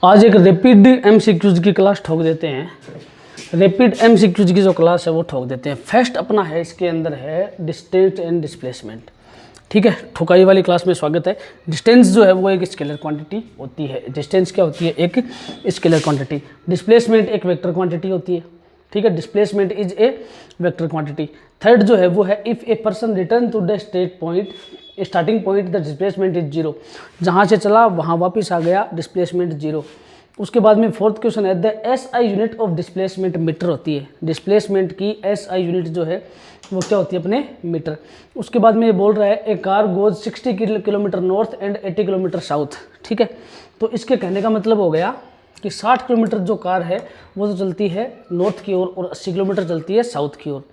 आज एक rapid MCQs की क्लास ठोक देते हैं। रैपिड एमसीक्यूज की जो क्लास है वो ठोक देते हैं। फर्स्ट अपना है, इसके अंदर है डिस्टेंस एंड डिस्प्लेसमेंट। ठीक है, ठुकाई वाली क्लास में स्वागत है। डिस्टेंस जो है वो एक स्केलर क्वांटिटी होती है। डिस्टेंस क्या होती है? एक स्केलर क्वांटिटी। डिस्प्लेसमेंट एक वेक्टर क्वांटिटी होती है। ठीक है, displacement is a vector quantity. Third जो है वो है if a person return to the state point starting point the displacement is zero. जहाँ से चला वहाँ वापस आ गया, डिस्प्लेसमेंट जीरो। उसके बाद में फोर्थ क्वेश्चन है the SI unit of displacement metre होती है। डिस्प्लेसमेंट की एसआई यूनिट जो है वो क्या होती है? अपने मीटर। उसके बाद में ये बोल रहा है a car goes 60 kilometre north and 80 kilometre south. ठीक है, तो इसके कहने का मतलब हो गया कि 60 किलोमीटर जो कार है वो तो चलती है नॉर्थ की ओर और 80 किलोमीटर चलती है साउथ की ओर।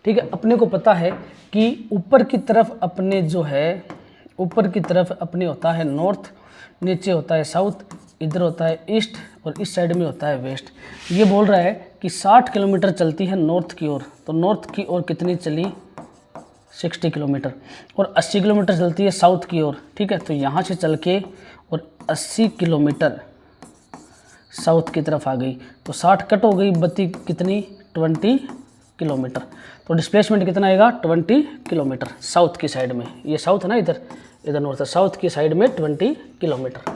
ठीक है, अपने को पता है कि ऊपर की तरफ अपने जो है ऊपर की तरफ अपने होता है नॉर्थ, नीचे होता है साउथ, इधर होता है ईस्ट और इस साइड में होता है वेस्ट। ये बोल रहा है कि 60 किलोमीटर चलती है नॉर्थ की ओर, तो नॉर्थ की ओर कितनी चली? 60 किलोमीटर। और 80 किलोमीटर चलती है साउथ की ओर। ठीक है, तो यहाँ से चल के और 80 किलोमीटर साउथ की तरफ आ गई, तो 60 कट हो गई, बची कितनी? 20 किलोमीटर। तो डिस्प्लेसमेंट कितना आएगा? 20 किलोमीटर साउथ की साइड में। ये साउथ है ना, इधर नॉर्थ है, साउथ की साइड में 20 किलोमीटर।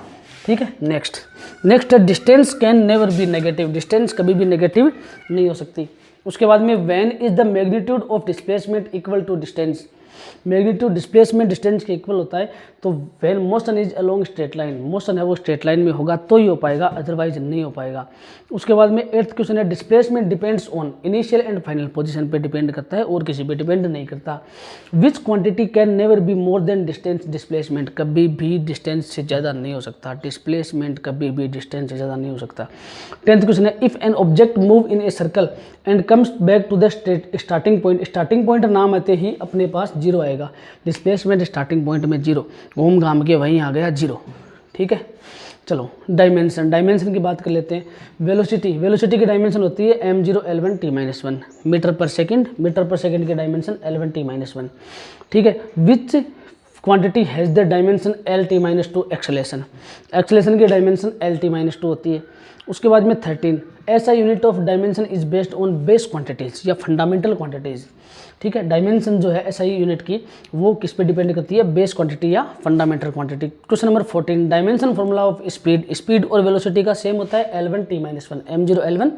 ठीक है, next distance can never be negative. Distance कभी भी नेगेटिव नहीं हो सकती। उसके बाद में when is the magnitude of displacement equal to distance. Magnitude displacement distance के इक्वल होता है तो when motion is along straight line. Motion है वो स्ट्रेट लाइन में होगा तो ही हो पाएगा, अदरवाइज नहीं हो पाएगा। उसके बाद में 8th क्वेश्चन है displacement depends on initial and final position पे डिपेंड करता है और किसी पे डिपेंड नहीं करता। विच quantity can never be more than distance displacement. कभी भी डिस्टेंस से ज़्यादा नहीं हो सकता। डिस्प्लेसमेंट कभी भी डिस्टेंस से ज़्यादा नहीं हो सकता। 10th क्वेश्चन है if an object move in a circle and comes back to the starting point. Starting point नाम आते ही अपने पास जीरो आएगा। डिस्प्लेसमेंट स्टार्टिंग पॉइंट में जीरो, घूम घाम के वहीं आ गया जीरो। ठीक है, चलो डायमेंशन की बात कर लेते हैं। वेलोसिटी की डायमेंशन होती है m0 L1 t-1 metre per second की डायमेंशन L1 t-1। ठीक है, विच quantity has the dimension L-2 acceleration की डायमेंशन L-2 होती है। उसके बाद में 13 ऐसा unit of dimension is based on base quantities या फंडामेंटल क्वांटिटीज। ठीक है, डायमेंशन जो है एसआई यूनिट की वो किस पे डिपेंड करती है? बेस क्वांटिटी या fundamental quantity. Question number 14 dimension formula of speed और वेलोसिटी का सेम होता है L1 t-1 m0 L1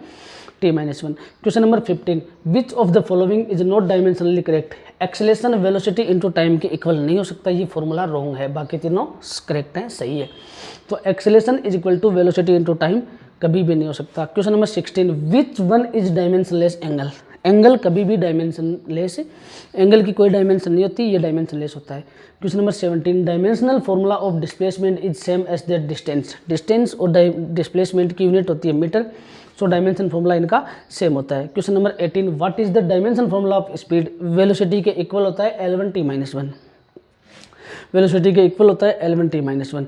t-1। Question number 15 which of the following is not dimensionally correct. Acceleration velocity into time के equal नहीं हो सकता, ये फॉर्मूला रॉन्ग है, बाकी तीनों करेक्ट हैं, सही है। तो acceleration is equal to velocity into time कभी भी नहीं हो सकता। Question number 16 which one is dimensionless angle. Angle कभी भी डायमेंशनलेस, एंगल की कोई डायमेंशन नहीं होती, ये डायमेंशनलेस होता है। Question number 17 dimensional formula of displacement is same as that distance. Distance और डिस्प्लेसमेंट की यूनिट होती है मीटर, सो डायमेंशन फॉर्मूला इनका सेम होता है। Question number 18 what is the dimension formula of speed. Velocity के इक्वल होता है L1 t-1। वेलोसिटी के इक्वल होता है L1 t-1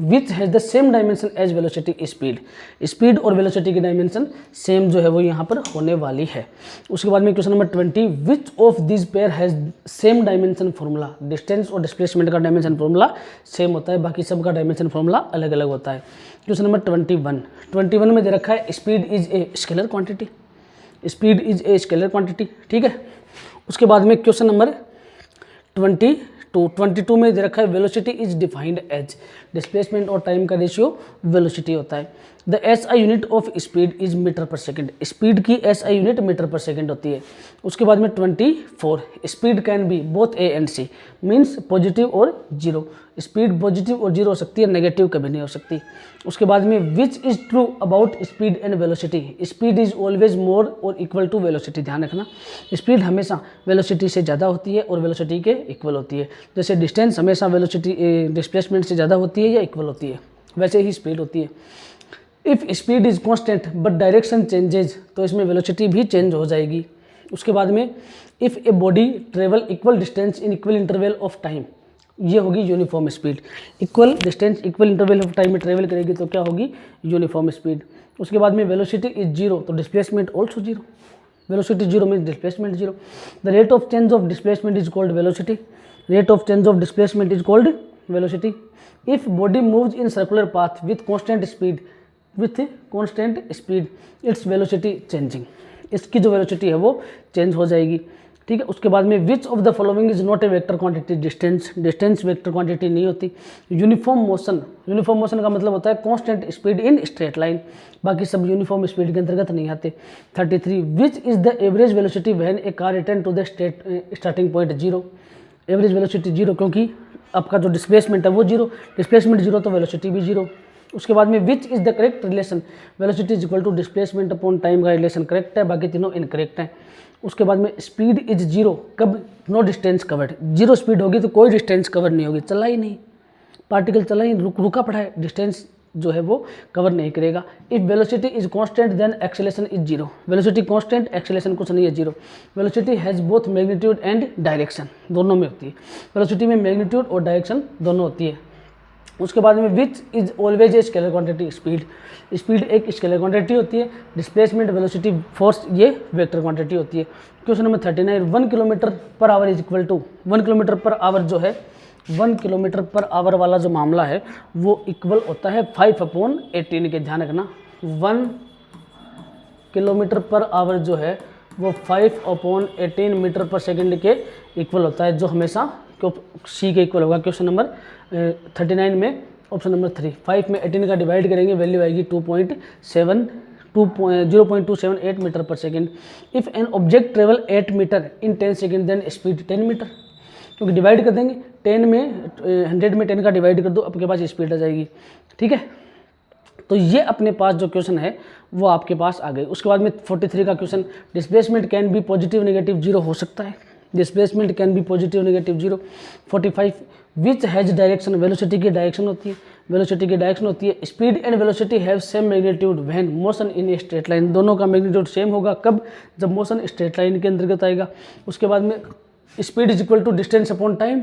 which has the same dimension as velocity speed और वेलोसिटी की डायमेंशन सेम जो है वो यहाँ पर होने वाली है। उसके बाद में question number 20 which of this pair has same dimension formula. Distance और डिस्प्लेसमेंट का डायमेंशन फॉर्मूला सेम होता है, बाकी सबका डायमेंशन फॉर्मूला अलग अलग होता है। क्वेश्चन नंबर 21 में दे रखा है speed is a scalar quantity. ठीक है, उसके बाद में क्वेश्चन नंबर 22 में दे रखा है velocity is defined as. Displacement और टाइम का रेशियो वेलोसिटी होता है। The SI unit of speed is metre per second. Speed की SI unit metre per second होती है। उसके बाद में 24 speed can be both A and C means positive और जीरो। स्पीड पॉजिटिव और जीरो हो सकती है, नेगेटिव कभी नहीं हो सकती। उसके बाद में which is true about speed and velocity. Speed is always more और इक्वल टू वेलोसिटी। ध्यान रखना, स्पीड हमेशा वेलोसिटी से ज़्यादा होती है और वेलोसिटी के इक्वल होती है। जैसे डिस्टेंस हमेशा वेलोसिटी डिस्प्लेसमेंट से ज़्यादा होती है या इक्वल होती है, वैसे ही स्पीड होती है। If speed is constant but direction changes, तो इसमें वेलोसिटी भी चेंज हो जाएगी। उसके बाद में if a body travel equal distance in equal interval of time, ये होगी uniform speed. Equal distance equal interval of time में ट्रेवल करेगी तो क्या होगी? Uniform speed. उसके बाद में वेलोसिटी इज जीरो, तो displacement also zero. Velocity zero mean displacement zero. The rate of change of displacement is called velocity. Rate of change of displacement is called velocity. If body moves in circular path with constant speed its velocity changing, इसकी जो velocity है वो change हो जाएगी। ठीक है, उसके बाद में which of the following is not a vector quantity, distance vector quantity नहीं होती। यूनिफॉर्म मोशन का मतलब होता है constant speed in straight line, बाकी सब यूनिफॉर्म स्पीड के अंतर्गत नहीं आते। 33 which is the average velocity when a car return to the starting point 0, average velocity 0, क्योंकि आपका जो डिस्प्लेसमेंट है वो 0, डिस्प्लेसमेंट 0 तो वेलोसिटी भी 0। उसके बाद में which is the correct relation, velocity is equal to displacement upon time का रिलेशन करेक्ट है, बाकी तीनों इनकरेक्ट है। उसके बाद में स्पीड इज 0 कब, नो डिस्टेंस कवर्ड, 0 स्पीड होगी तो कोई डिस्टेंस कवर नहीं होगी, चला ही नहीं, पार्टिकल चला ही रुका पड़ा है, डिस्टेंस जो है वो कवर नहीं करेगा। If velocity is constant then acceleration is 0, velocity constant, acceleration कुछ नहीं है 0। Velocity has both magnitude and direction, दोनों में होती है, वेलोसिटी में मैग्नीट्यूड और डायरेक्शन दोनों होती है। उसके बाद में which is always a scalar quantity, speed एक स्केलर क्वांटिटी होती है, डिस्प्लेसमेंट, वेलोसिटी, फोर्स ये वेक्टर क्वांटिटी होती है। Question number 39 1 kilometre per hour is equal to, 1 kilometre per hour जो है 1 किलोमीटर पर आवर वाला जो मामला है वो इक्वल होता है 5/18 के, ध्यान रखना 1 किलोमीटर पर आवर जो है वो 5/18 मीटर पर सेकेंड के इक्वल होता है, जो हमेशा सी के इक्वल होगा। क्वेश्चन नंबर 39 में ऑप्शन नंबर 3, 5 में 18 का डिवाइड करेंगे, वैल्यू आएगी 0.278 metre per second. If an object travel 8 metre in 10 second then speed 10 metre, क्योंकि डिवाइड कर देंगे 10 में 100 में 10 का डिवाइड कर दो, आपके पास स्पीड आ जाएगी। ठीक है, तो ये अपने पास जो क्वेश्चन है वो आपके पास आ गए। उसके बाद में 43 का question, displacement can be positive negative 0 हो सकता है, displacement can be positive negative 0। 45 which has direction, velocity की डायरेक्शन होती है, वेलोसिटी की डायरेक्शन होती है। Speed and velocity have same magnitude when motion in a straight line, दोनों का मैग्नीट्यूड सेम होगा कब, जब मोशन स्ट्रेट लाइन के अंतर्गत आएगा। उसके बाद में speed is equal to distance upon time,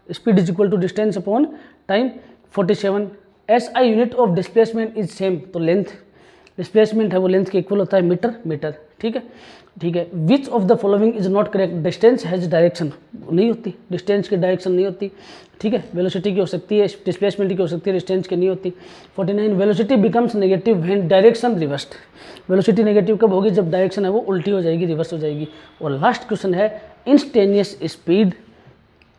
speed is equal to distance upon time. 47 SI unit of displacement is same, तो लेंथ, डिस्प्लेसमेंट है वो लेंथ के इक्वल होता है मीटर। ठीक है। विच of the following is not correct, distance has direction नहीं होती, डिस्टेंस की डायरेक्शन नहीं होती। ठीक है, वेलोसिटी की हो सकती है, डिस्प्लेसमेंट की हो सकती है, डिस्टेंस की नहीं होती। 49 velocity becomes negative when direction reversed, velocity negative कब होगी, जब डायरेक्शन है वो उल्टी हो जाएगी, रिवर्स हो जाएगी। और लास्ट क्वेश्चन है इंस्टेनियस स्पीड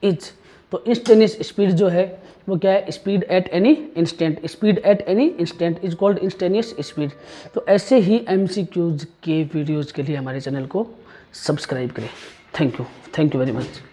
इज, तो इंस्टेनियस स्पीड जो है वो क्या है, speed at any instant, speed at any instant is called instantaneous speed. तो ऐसे ही MCQs के वीडियोज़ के लिए हमारे चैनल को सब्सक्राइब करें। Thank you very much.